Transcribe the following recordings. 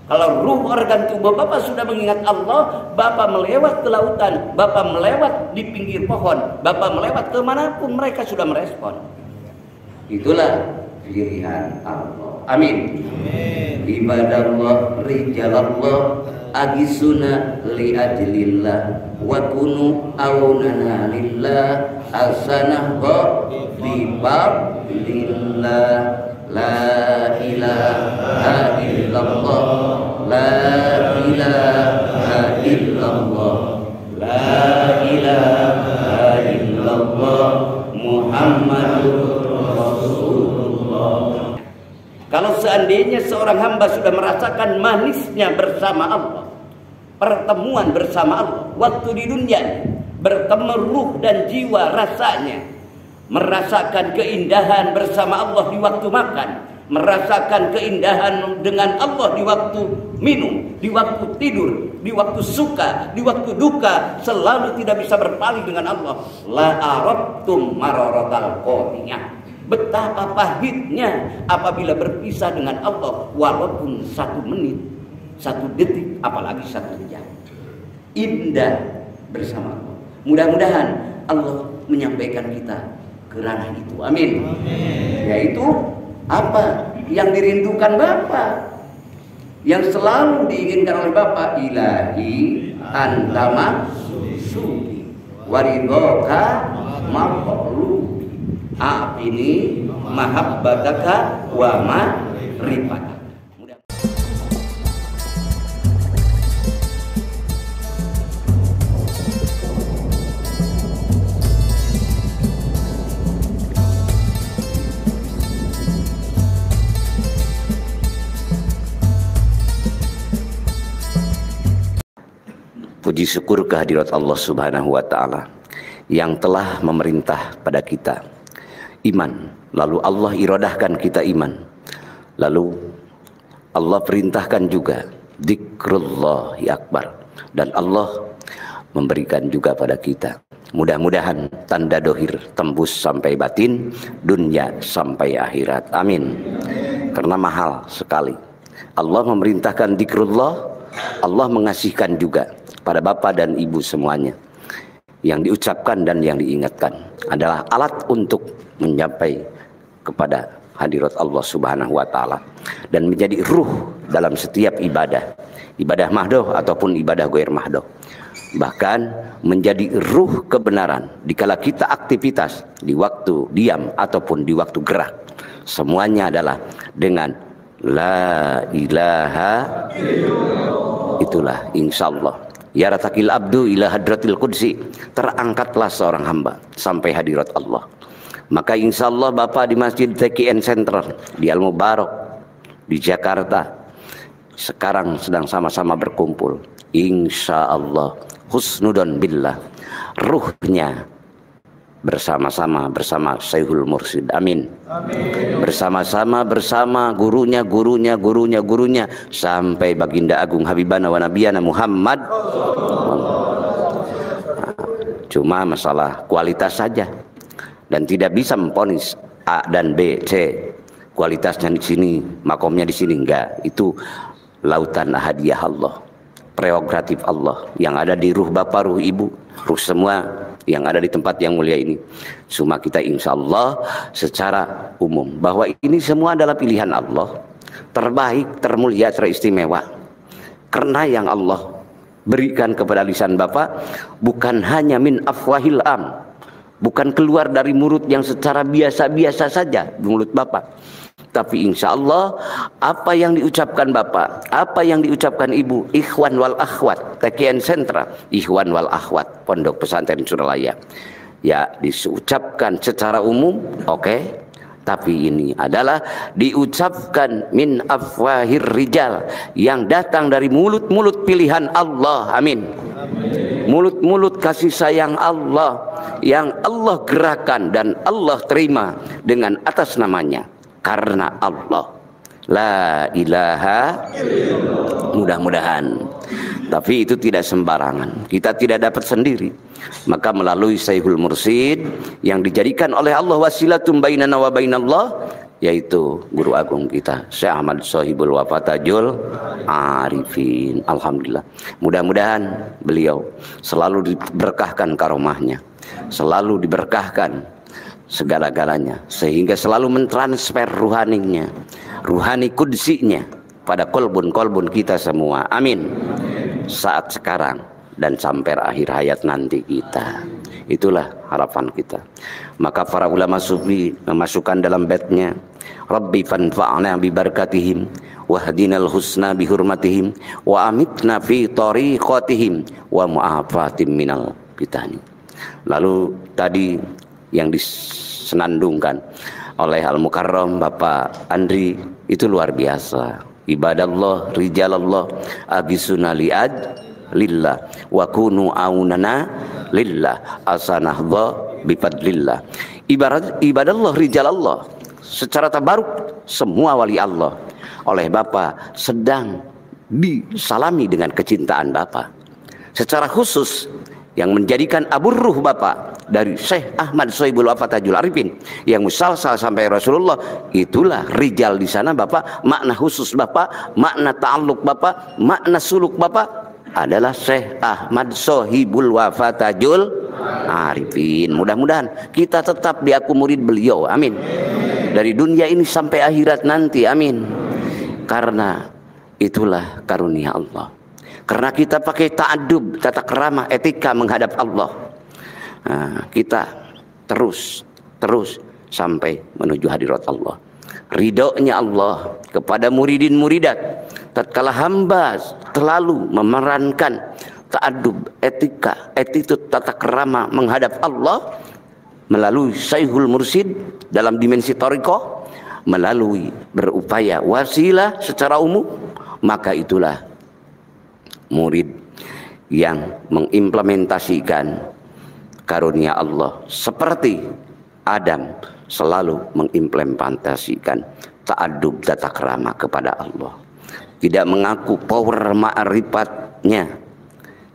Kalau ruh organ tubuh Bapak sudah mengingat Allah, Bapak melewat ke lautan, Bapak melewat di pinggir pohon, Bapak melewat kemanapun, mereka sudah merespon. Itulah pilihan Allah. Amin. Ibadallah, rijalallah, agisuna li ajlillah, wa kunu aunana lillah, asanah bifadlillah. La ilaha illallah, la ilaha illallah, la ilaha illallah, Muhammadur Rasulullah. Kalau seandainya seorang hamba sudah merasakan manisnya bersama Allah, pertemuan bersama Allah, waktu di dunia, bertemu ruh dan jiwa rasanya, merasakan keindahan bersama Allah di waktu makan, merasakan keindahan dengan Allah di waktu minum, di waktu tidur, di waktu suka, di waktu duka, selalu tidak bisa berpaling dengan Allah. La aradtum mararatal qadiyah. Betapa pahitnya apabila berpisah dengan Allah, walaupun 1 menit, 1 detik, apalagi 1 jam. Indah bersama Allah. Mudah-mudahan Allah menyampaikan kita ke ranah itu. Amin. Yaitu apa yang dirindukan Bapak, yang selalu diinginkan oleh Bapak. Ilahi anta maksudi waridhoka maqlubi, a'tini mahabbataka wa ma'rifataka. Puji syukur kehadirat Allah Subhanahu wa Ta'ala yang telah memerintah pada kita iman, lalu Allah iradahkan kita iman, lalu Allah perintahkan juga dzikrullahi akbar, dan Allah memberikan juga pada kita. Mudah-mudahan tanda dohir tembus sampai batin, dunia sampai akhirat. Amin. Karena mahal sekali. Allah memerintahkan dzikrullah, Allah mengasihkan juga pada bapak dan ibu semuanya. Yang diucapkan dan yang diingatkan adalah alat untuk mencapai kepada hadirat Allah Subhanahu wa Ta'ala, dan menjadi ruh dalam setiap ibadah, ibadah mahdoh ataupun ibadah goir mahdoh. Bahkan menjadi ruh kebenaran dikala kita aktivitas, di waktu diam ataupun di waktu gerak. Semuanya adalah dengan la ilaha illallah. Itulah insyaallah ya ratakil abdu ila hadratil qudsi, terangkatlah seorang hamba sampai hadirat Allah. Maka insyaallah Bapak di Masjid TKN Center di Al Mubarak di Jakarta sekarang sedang sama-sama berkumpul. Insyaallah husnudon billah, ruhnya bersama-sama bersama Syekhul Mursyid. Amin. Bersama-sama bersama gurunya sampai baginda agung Habibana wa Nabiyana Muhammad. Cuma masalah kualitas saja, dan tidak bisa memponis A dan B, C. Kualitasnya di sini, makomnya di sini, enggak. Itu lautan hadiah Allah, prerogatif Allah yang ada di ruh Bapak, ruh Ibu, ruh semua yang ada di tempat yang mulia ini. Cuma kita insya Allah secara umum bahwa ini semua adalah pilihan Allah, terbaik, termulia, teristimewa. Karena yang Allah berikan kepada lisan Bapak bukan hanya min afwahil am, bukan keluar dari mulut yang secara biasa-biasa saja mulut Bapak, tapi insya Allah apa yang diucapkan Bapak, apa yang diucapkan Ibu, ikhwan wal akhwat TKN Sentra, ikhwan wal akhwat Pondok Pesantren Suralaya, ya diucapkan secara umum, oke. Tapi ini adalah diucapkan min afwahir rijal, yang datang dari mulut-mulut pilihan Allah. Amin. Mulut-mulut kasih sayang Allah yang Allah gerakan dan Allah terima dengan atas namanya. Karena Allah la ilaha illallah. Mudah-mudahan. Tapi itu tidak sembarangan, kita tidak dapat sendiri. Maka melalui Syekhul Mursyid yang dijadikan oleh Allah wasilatum bainana wa bainallah, yaitu guru agung kita Syekh Ahmad Sohibul Wafatajul Arifin. Alhamdulillah, mudah-mudahan beliau selalu diberkahkan karomahnya, selalu diberkahkan segala-galanya, sehingga selalu mentransfer ruhaninya, ruhani kudsinya pada kolbun-kolbun kita semua. Amin. Saat sekarang dan sampai akhir hayat nanti kita. Itulah harapan kita. Maka para ulama sufi memasukkan dalam baitnya, Rabbi fanfa'na bi barakatihim wahdinal husna bi hurmatihim wa amitna fi tariqatihim wa mu'afatim minal fitani. Lalu tadi yang disenandungkan oleh Al-Mukarram Bapak Andri itu luar biasa. Ibadallah, rijalallah, agisuna li'ad lillah wa kunu aunana lillah asanahba bifadlillah. Ibadallah, rijalallah, secara tabaruk semua wali Allah oleh Bapak sedang disalami dengan kecintaan Bapak. Secara khusus yang menjadikan aburruh Bapak dari Syekh Ahmad Sohibul Wafatajul Arifin yang musalsal sampai Rasulullah, itulah rijal di sana Bapak. Makna khusus Bapak, makna ta'alluq Bapak, makna suluk Bapak adalah Syekh Ahmad Sohibul Wafatajul Arifin. Mudah-mudahan kita tetap diaku murid beliau, amin, dari dunia ini sampai akhirat nanti, amin. Karena itulah karunia Allah. Karena kita pakai ta'adub, tata keramah, etika menghadap Allah. Nah, kita terus sampai menuju hadirat Allah. Ridhonya Allah kepada muridin muridat tatkala hamba selalu memerankan ta'adub, etika, attitude, tata keramah menghadap Allah melalui Syekhul Mursid dalam dimensi thariqah, melalui berupaya wasilah secara umum, maka itulah murid yang mengimplementasikan karunia Allah seperti Adam selalu mengimplementasikan ta'adub, tata krama kepada Allah. Tidak mengaku power ma'rifatnya,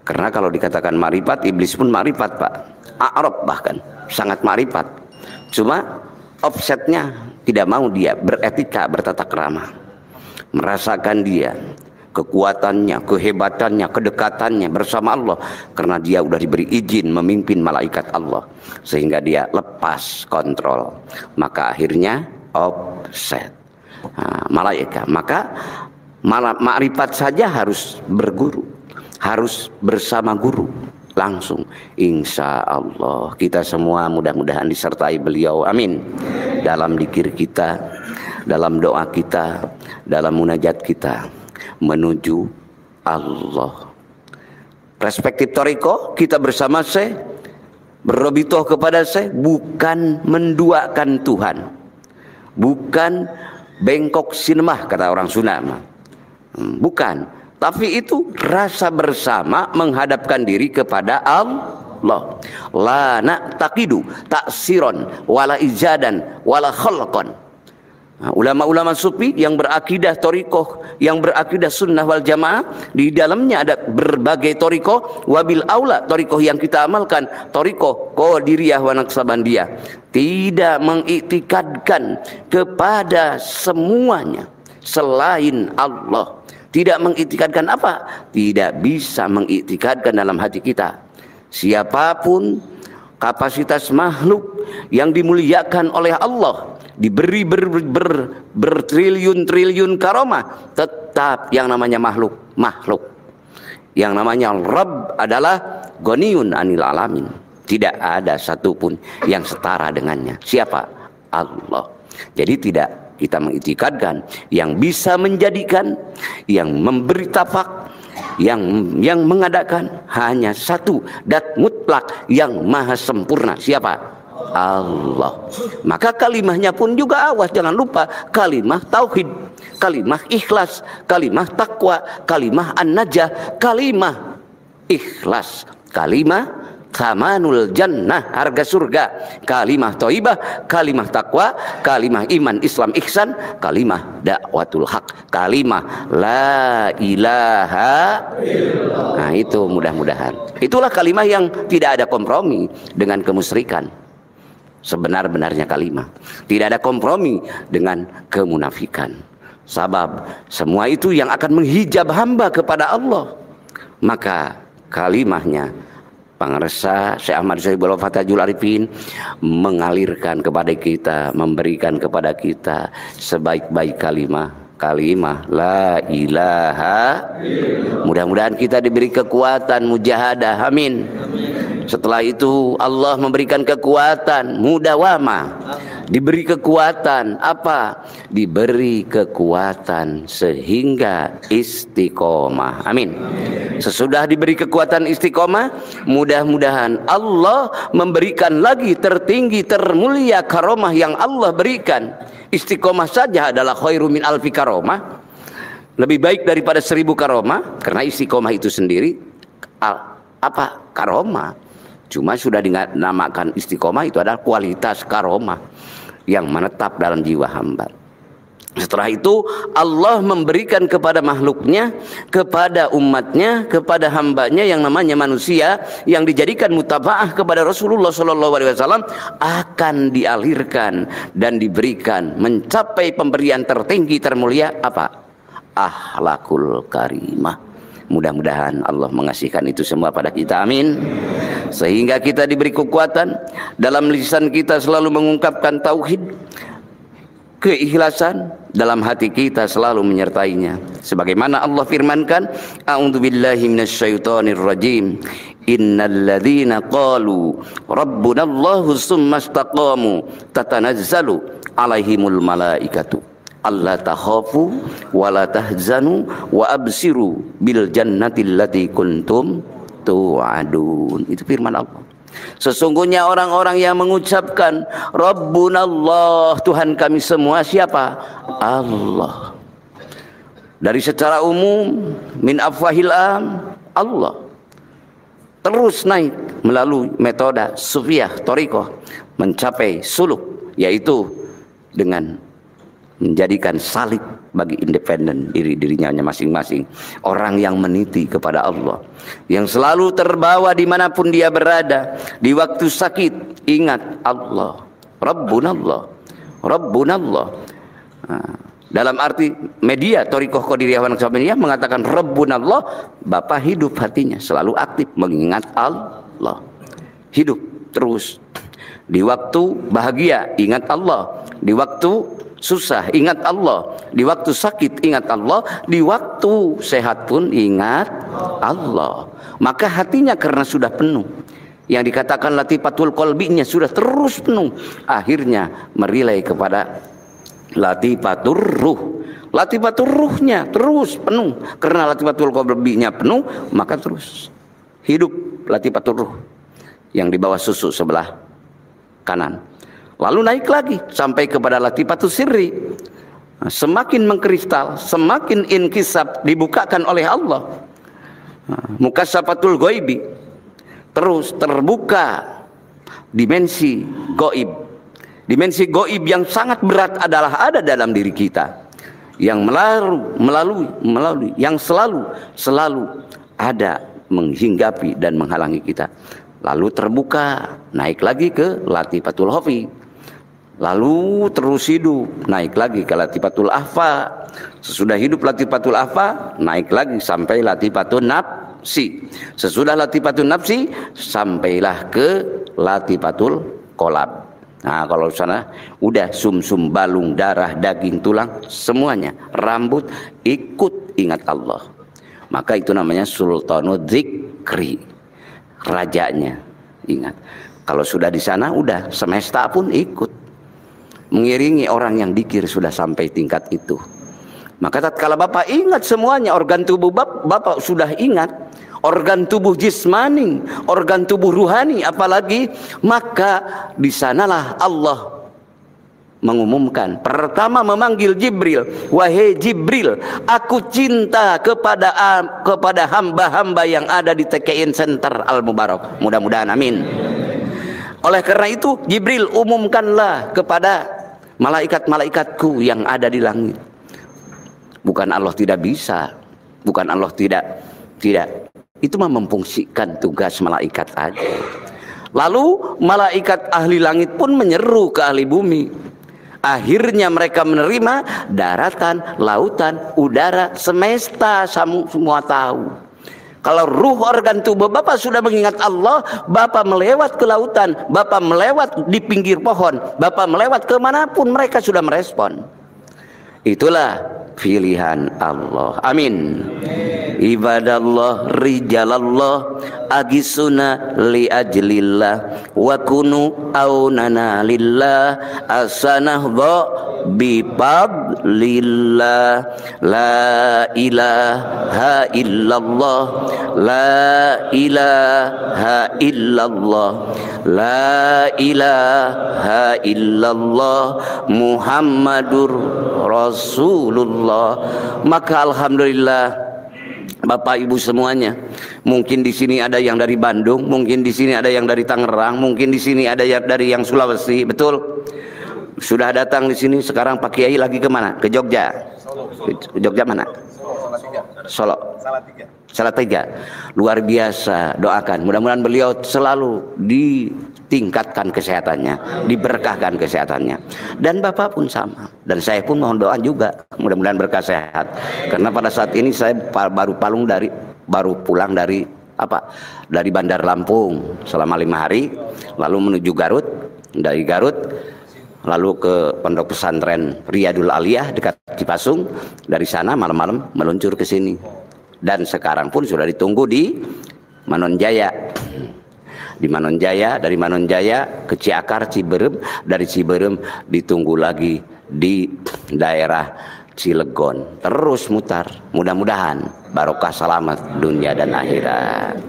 karena kalau dikatakan ma'rifat, iblis pun ma'rifat Pak, a'rab bahkan sangat ma'rifat, cuma offsetnya tidak mau dia beretika, bertata krama, merasakan dia kekuatannya, kehebatannya, kedekatannya bersama Allah, karena dia sudah diberi izin memimpin malaikat Allah, sehingga dia lepas kontrol, maka akhirnya offset malaikat. Maka makrifat saja harus berguru, harus bersama guru langsung. Insya Allah kita semua mudah-mudahan disertai beliau, amin, dalam dzikir kita, dalam doa kita, dalam munajat kita menuju Allah. Perspektif thariqah kita bersama Syekh, berrobitoh kepada Syekh, bukan menduakan Tuhan, bukan bengkok sinemah kata orang Sunda, bukan, tapi itu rasa bersama menghadapkan diri kepada Allah. La na'taqidu taksiron wala ijadan wala khalqan. Ulama-ulama sufi yang berakidah thariqah, yang berakidah sunnah wal jamaah, di dalamnya ada berbagai thariqah. Wabil aula thariqah yang kita amalkan, thariqah qadiriyah wa naqsabandiyah, tidak mengiktikadkan kepada semuanya selain Allah. Tidak mengiktikadkan apa? Tidak bisa mengiktikadkan dalam hati kita siapapun kapasitas makhluk yang dimuliakan oleh Allah, diberi bertriliun-triliun karomah, tetap yang namanya makhluk. Yang namanya Rabb adalah Ghaniyun anil alamin. Tidak ada satupun yang setara dengannya. Siapa? Allah. Jadi tidak kita mengiktikadkan yang bisa menjadikan, yang memberi tafak, yang mengadakan hanya satu dat mutlak yang maha sempurna. Siapa? Allah. Maka kalimahnya pun juga awas, jangan lupa kalimah tauhid, kalimah ikhlas, kalimah takwa, kalimah an-najah, kalimah ikhlas, kalimah thamanul jannah, harga surga, kalimah thayyibah, kalimah takwa, kalimah iman Islam ihsan, kalimah dakwatul haq, kalimah la ilaha illallah. Nah itu mudah-mudahan itulah kalimah yang tidak ada kompromi dengan kemusyrikan. sebenar-benarnya kalimah. Tidak ada kompromi dengan kemunafikan. Sebab semua itu yang akan menghijab hamba kepada Allah. Maka kalimahnya Pangaresa Syekh Ahmad Syahibul Fatajul Arifin mengalirkan kepada kita, memberikan kepada kita sebaik-baik kalimat la ilaha. Mudah-mudahan kita diberi kekuatan mujahadah, amin. Setelah itu Allah memberikan kekuatan mudawamah, diberi kekuatan apa? Diberi kekuatan sehingga istiqomah, amin. Sesudah diberi kekuatan istiqomah, mudah-mudahan Allah memberikan lagi tertinggi termulia karomah yang Allah berikan. Istiqomah saja adalah khairu min alfi karomah, lebih baik daripada 1000 karomah, karena istiqomah itu sendiri apa? Karomah. Cuma sudah dinamakan istiqomah, itu adalah kualitas karomah yang menetap dalam jiwa hamba. Setelah itu Allah memberikan kepada makhluknya, kepada umatnya, kepada hambanya yang namanya manusia, yang dijadikan mutabaah kepada Rasulullah SAW, akan dialirkan dan diberikan mencapai pemberian tertinggi termulia apa? Akhlakul karimah. Mudah-mudahan Allah mengasihkan itu semua pada kita, amin. Sehingga kita diberi kekuatan dalam lisan kita selalu mengungkapkan tauhid, keikhlasan dalam hati kita selalu menyertainya. Sebagaimana Allah firmankan, a'udzubillahi minasyaitonir rajim, innalladzina qalu rabbunallahu tsumma istaqamu tatanazzalu alaihimul malaikatu alla takhafu wa la tahzanu wa absiru bil jannati allati kuntum tu'adun. Itu firman Allah. Sesungguhnya orang-orang yang mengucapkan Rabbunallah, Tuhan kami semua, siapa? Allah. Dari secara umum, min afwahil am, Allah. Terus naik melalui metode sufiyah, thariqah, mencapai suluk, yaitu dengan menjadikan salib bagi independen dirinya masing-masing. Orang yang meniti kepada Allah, yang selalu terbawa dimanapun dia berada. Di waktu sakit ingat Allah, Rabbunallah, Rabbunallah. Dalam arti media thariqah qadiriyah Naqsabandiyah mengatakan Rabbunallah, Bapak hidup hatinya selalu aktif mengingat Allah, hidup terus. Di waktu bahagia ingat Allah, di waktu susah ingat Allah, di waktu sakit ingat Allah, di waktu sehat pun ingat Allah. Maka hatinya karena sudah penuh, yang dikatakan latifatul qalbinya sudah terus penuh, akhirnya merilai kepada latifatur ruh. Latifatur ruhnya terus penuh, karena latifatul qalbinya penuh, maka terus hidup latifatur ruh yang di bawah susu sebelah kanan. Lalu naik lagi sampai kepada latifatus sirri. Semakin mengkristal, semakin inkisab, dibukakan oleh Allah. Mukasyafatul ghaibi, terus terbuka dimensi gaib. Dimensi gaib yang sangat berat adalah ada dalam diri kita, yang melalui yang selalu ada menghinggapi dan menghalangi kita. Lalu terbuka, naik lagi ke latifatul khafi. Lalu terus hidup, naik lagi ke latifatul ahfa. Sesudah hidup latifatul ahfa, naik lagi sampai latifatul nafsi. Sesudah latifatul nafsi, sampailah ke latifatul kolab. Nah, kalau sana udah sumsum, balung, darah, daging, tulang, semuanya, rambut, ikut ingat Allah. Maka itu namanya sultanud dzikri, rajanya ingat. Kalau sudah di sana, udah semesta pun ikut mengiringi orang yang dikir sudah sampai tingkat itu. Maka tatkala Bapak ingat semuanya, organ tubuh Bapak sudah ingat, organ tubuh jismani, organ tubuh ruhani apalagi, maka di sanalah Allah mengumumkan. Pertama memanggil Jibril, wahai Jibril, aku cinta kepada hamba-hamba yang ada di TKN Center Al Mubarak. Mudah-mudahan amin. Oleh karena itu Jibril, umumkanlah kepada malaikat-malaikatku yang ada di langit. Bukan Allah tidak bisa, bukan Allah tidak. Itu mah memfungsikan tugas malaikat aja. Lalu malaikat ahli langit pun menyeru ke ahli bumi. Akhirnya mereka menerima daratan, lautan, udara, semesta, semua tahu. Kalau ruh organ tubuh Bapak sudah mengingat Allah, Bapak melewat ke lautan, Bapak melewat di pinggir pohon, Bapak melewat kemanapun, mereka sudah merespon. Itulah pilihan Allah. Amin. Ibadallah, rijalallah, agisuna li ajlillah, wa kunu aunana lillah, asanahdo bifadlillah. La ilaha illallah, la ilaha illallah, la ilaha illallah, Muhammadur Rasulullah. Maka alhamdulillah Bapak Ibu semuanya, mungkin di sini ada yang dari Bandung, mungkin di sini ada yang dari Tangerang, mungkin di sini ada yang dari yang Sulawesi, betul? Sudah datang di sini. Sekarang Pak Kiai lagi kemana? Ke Jogja. Ke Jogja mana? Solo. Salatiga. Luar biasa. Doakan. Mudah-mudahan beliau selalu ditingkatkan kesehatannya, diberkahkan kesehatannya. Dan Bapak pun sama. Dan saya pun mohon doa juga. Mudah-mudahan berkah sehat. Karena pada saat ini saya baru pulang dari dari Bandar Lampung selama 5 hari, lalu menuju Garut. Dari Garut lalu ke Pondok Pesantren Riyadul Aliyah dekat Cipasung. Dari sana malam-malam meluncur ke sini. Dan sekarang pun sudah ditunggu di Manonjaya. Di Manonjaya, dari Manonjaya ke Ciakar, Ciberem, dari Ciberem ditunggu lagi di daerah Cilegon. Terus mutar. Mudah-mudahan barokah selamat dunia dan akhirat.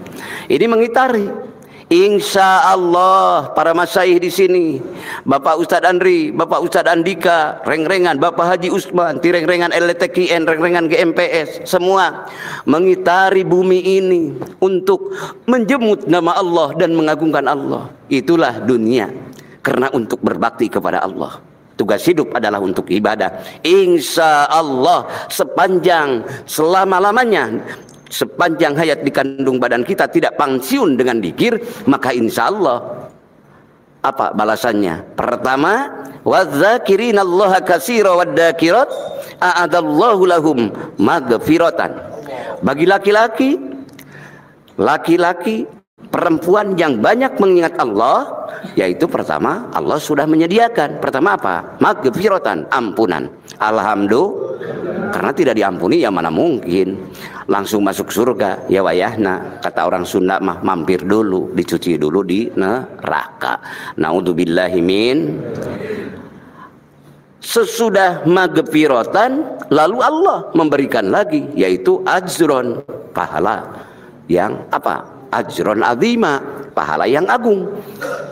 Ini mengitari. Insya Allah para masyayikh di sini, Bapak Ustadz Andri, Bapak Ustadz Andika, reng-rengan Bapak Haji Usman, tireng-rengan LTKN, reng-rengan GMPS, semua mengitari bumi ini untuk menjemut nama Allah dan mengagungkan Allah. Itulah dunia, karena untuk berbakti kepada Allah. Tugas hidup adalah untuk ibadah. Insya Allah sepanjang selama-lamanya, sepanjang hayat di kandung badan kita tidak pensiun dengan dzikir, maka insya Allah apa balasannya? Pertama, wadzakirinallaha katsira wadzakirat a'adallahu lahum maghfiratan. Bagi laki-laki, perempuan yang banyak mengingat Allah, yaitu pertama Allah sudah menyediakan. Pertama apa? Maghfiratan, ampunan. Alhamdulillah. Karena tidak diampuni ya mana mungkin langsung masuk surga ya wayahna. Kata orang Sunda mah mampir dulu, dicuci dulu di neraka. Naudzubillahi min. Sesudah maghfiratan lalu Allah memberikan lagi, yaitu ajron, pahala yang apa? Ajron azima, pahala yang agung.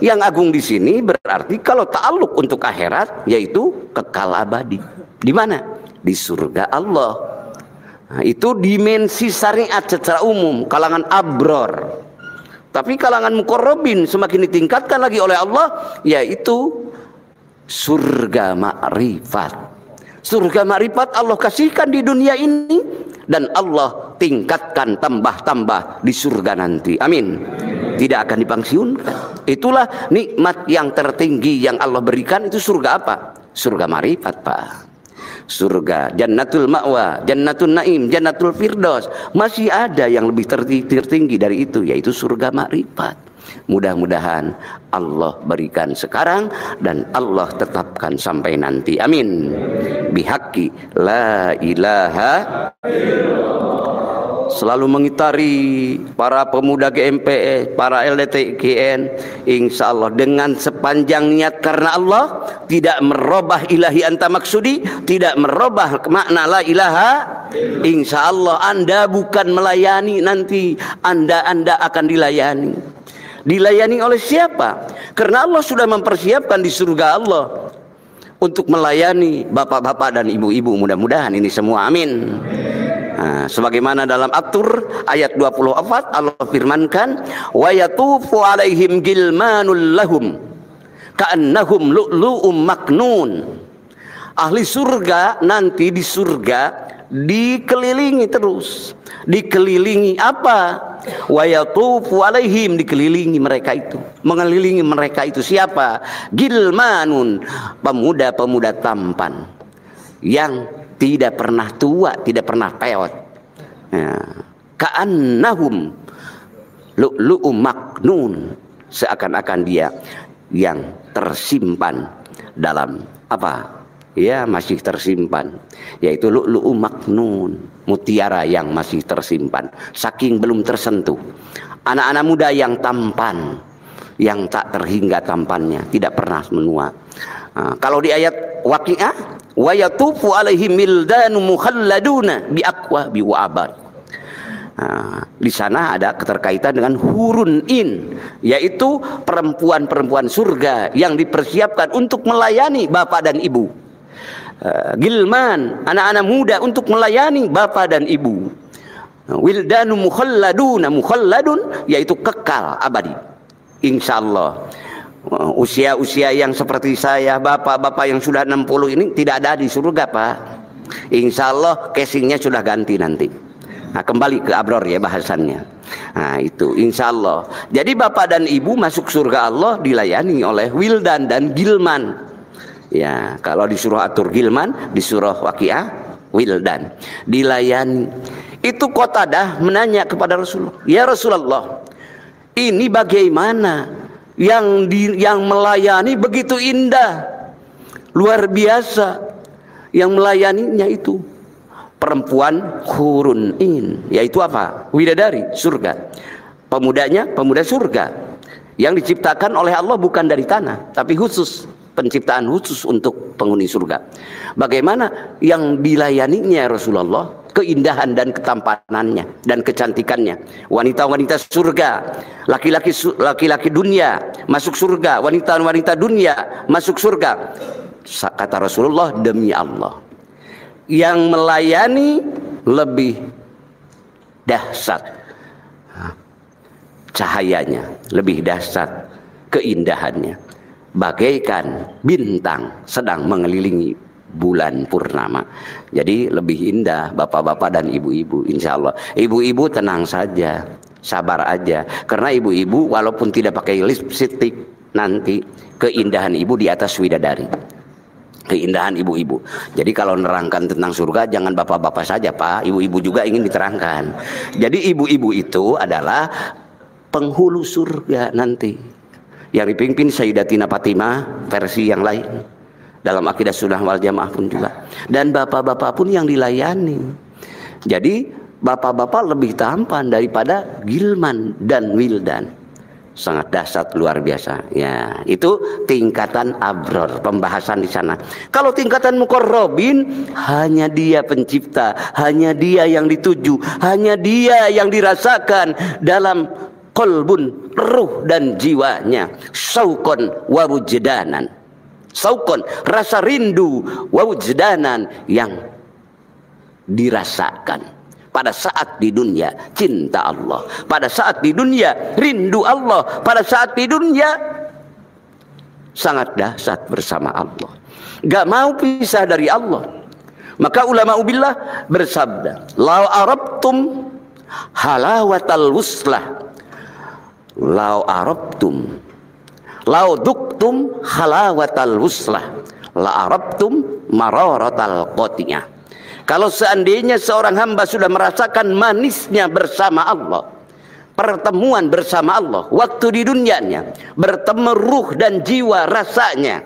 Yang agung di sini berarti kalau ta'aluk untuk akhirat, yaitu kekal abadi. Di mana? Di surga Allah. Nah, itu dimensi syariat secara umum, kalangan abror. Tapi kalangan muqarrabin semakin ditingkatkan lagi oleh Allah, yaitu surga ma'rifat. Surga ma'rifat Allah kasihkan di dunia ini, dan Allah tingkatkan tambah-tambah di surga nanti. Amin. Tidak akan dipensiunkan. Itulah nikmat yang tertinggi yang Allah berikan. Itu surga apa? Surga ma'rifat, Pak. Surga Jannatul Ma'wa, Jannatul Naim, Jannatul Firdaus. Masih ada yang lebih tertinggi dari itu, yaitu surga makrifat. Mudah-mudahan Allah berikan sekarang dan Allah tetapkan sampai nanti. Amin. Bihaqqi la ilaha illallah. Selalu mengitari para pemuda GMPS, para LDTKN, insya Allah dengan sepanjang niat karena Allah, tidak merubah ilahi anta maksudi, tidak merubah makna la ilaha. Insya Allah Anda bukan melayani nanti, Anda akan dilayani. Dilayani oleh siapa? Karena Allah sudah mempersiapkan di surga Allah untuk melayani bapak-bapak dan ibu-ibu. Mudah-mudahan ini semua. Amin. Nah, sebagaimana dalam At-Tur ayat 24 Allah firmankan, wa yatufu alaihim gilmanul lahum ka'annahum lu'lu'um maknun. Ahli surga nanti di surga dikelilingi terus. Dikelilingi apa? Wa yatufu alaihim, dikelilingi mereka itu. Mengelilingi mereka itu siapa? Gilmanun, pemuda-pemuda tampan yang tidak pernah tua, tidak pernah peot. Ka'annahum lu'lu'u maknun, seakan-akan dia yang tersimpan dalam apa? Ya, masih tersimpan, yaitu lu'lu'u maknun, mutiara yang masih tersimpan, saking belum tersentuh. Anak-anak muda yang tampan, yang tak terhingga tampannya, tidak pernah menua. Kalau di ayat Waqi'ah, wa yatufu alaihim wildanu mukhalladuna bi aqwabi wa abar. Di sana ada keterkaitan dengan hurun in, yaitu perempuan-perempuan surga yang dipersiapkan untuk melayani bapak dan ibu. Gilman, anak-anak muda untuk melayani bapak dan ibu. Wildanu mukhalladuna, mukhalladun yaitu kekal abadi. Insyaallah usia-usia yang seperti saya, bapak-bapak yang sudah 60 ini tidak ada di surga, Pak. Insyaallah casingnya sudah ganti nanti. Kembali ke abror ya bahasannya. Itu insyaallah. Jadi bapak dan ibu masuk surga Allah dilayani oleh wildan dan gilman. Ya, kalau di surah At-Tur Gilman, di surah Waqi'ah wildan, dilayani. Itu Qatadah menanya kepada Rasulullah, "Ya Rasulullah, ini bagaimana yang melayani begitu indah, luar biasa, yang melayaninya itu perempuan hurun in, yaitu apa? Widadari surga. Pemudanya pemuda surga yang diciptakan oleh Allah bukan dari tanah, tapi khusus penciptaan khusus untuk penghuni surga. Bagaimana yang dilayaninya Rasulullah, keindahan dan ketampanannya dan kecantikannya. Wanita-wanita surga, laki-laki dunia masuk surga, wanita-wanita dunia masuk surga. Kata Rasulullah, demi Allah, yang melayani lebih dahsyat cahayanya, lebih dahsyat keindahannya, bagaikan bintang sedang mengelilingi bulan purnama. Jadi lebih indah bapak-bapak dan ibu-ibu. Insya Allah ibu-ibu tenang saja, sabar aja, karena ibu-ibu walaupun tidak pakai lipstick, nanti keindahan ibu di atas widadari, keindahan ibu-ibu. Jadi kalau nerangkan tentang surga jangan bapak-bapak saja, Pak, ibu-ibu juga ingin diterangkan. Jadi ibu-ibu itu adalah penghulu surga nanti, yang dipimpin Sayyidatina Fatimah versi yang lain, dalam akidah sunnah wal jamaah pun juga, dan bapak-bapak pun yang dilayani. Jadi bapak-bapak lebih tampan daripada gilman dan wildan, sangat dahsyat, luar biasa. Ya, itu tingkatan abror, pembahasan di sana. Kalau tingkatan muqarrabin, hanya dia pencipta, hanya dia yang dituju, hanya dia yang dirasakan dalam qalbun, ruh dan jiwanya, saukon wa wujdanan, saukon rasa rindu, wa wujdanan yang dirasakan pada saat di dunia cinta Allah, pada saat di dunia rindu Allah, pada saat di dunia sangat dahsyat bersama Allah, gak mau pisah dari Allah. Maka ulama ubillah bersabda, lau arabtum halawatal wuslah, lau arabtum, lau duktum halawatal wuslah, la arabtum mararatal qatiyah. Kalau seandainya seorang hamba sudah merasakan manisnya bersama Allah, pertemuan bersama Allah waktu di dunianya, bertemu ruh dan jiwa rasanya,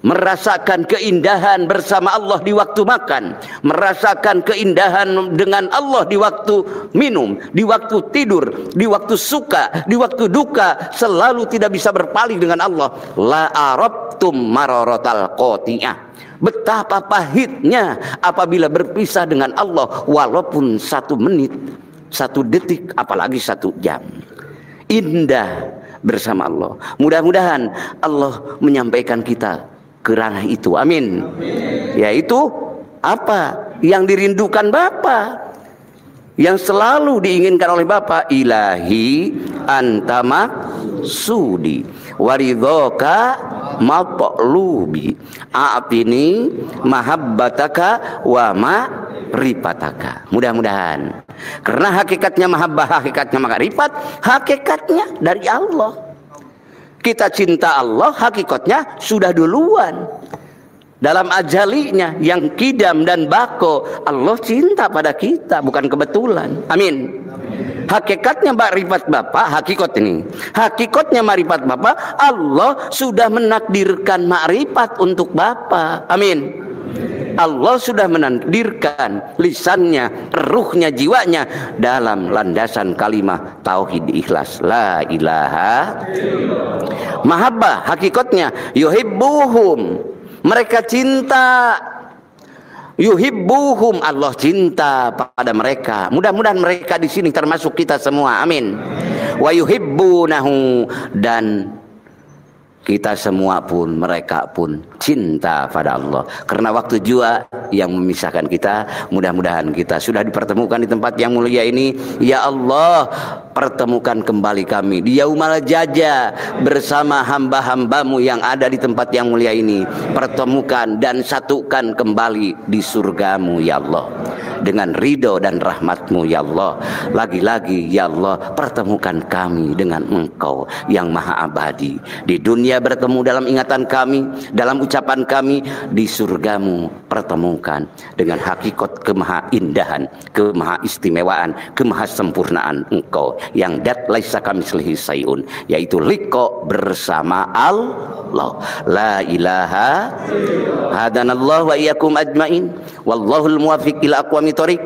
merasakan keindahan bersama Allah di waktu makan, merasakan keindahan dengan Allah di waktu minum, di waktu tidur, di waktu suka, di waktu duka, selalu tidak bisa berpaling dengan Allah. La arabtum mararatal qatiyah. Betapa pahitnya apabila berpisah dengan Allah, walaupun 1 menit, 1 detik, apalagi 1 jam. Indah bersama Allah. Mudah-mudahan Allah menyampaikan kita ke ranah itu, amin. Yaitu apa yang dirindukan Bapa, yang selalu diinginkan oleh Bapa, ilahi antama sudi waridhoka matlubi a'tini mahabbataka wa ma ma'rifata. Mudah-mudahan. Karena hakikatnya mahabbah, hakikatnya ma'rifat, hakikatnya dari Allah. Kita cinta Allah, hakikatnya sudah duluan. Dalam ajalinya yang kidam dan bako, Allah cinta pada kita, bukan kebetulan. Amin. Hakikatnya ma'rifat Bapak, hakikat ini. Hakikatnya ma'rifat Bapak, Allah sudah menakdirkan ma'rifat untuk Bapak. Amin. Allah sudah menakdirkan lisannya, ruhnya, jiwanya dalam landasan kalimah tauhid ikhlas. La ilaha. Mahabbah, hakikatnya yuhibbuhum. Mereka cinta. Yuhibbuhum, Allah cinta pada mereka. Mudah-mudahan mereka di sini termasuk kita semua. Amin. Wa yuhibbunahu, dan kita semua pun, mereka pun cinta pada Allah. Karena waktu jua yang memisahkan kita, mudah-mudahan kita sudah dipertemukan di tempat yang mulia ini. Ya Allah, pertemukan kembali kami di Yaumal Jaza bersama hamba-hambamu yang ada di tempat yang mulia ini. Pertemukan dan satukan kembali di surgamu ya Allah, dengan ridho dan rahmatmu ya Allah. Lagi-lagi ya Allah, pertemukan kami dengan Engkau yang maha abadi. Di dunia bertemu dalam ingatan kami, dalam ucapan kami. Di surgamu pertemukan dengan hakikat kemahaindahan, kemahaistimewaan, kemahasempurnaan Engkau yang dat laisa kamitslihi syai'un, yaitu liqa bersama Allah. La ilaha hadanallahu wa iyyakum ajmain. Wallahul muwaffiq ila aqwamit thoriq.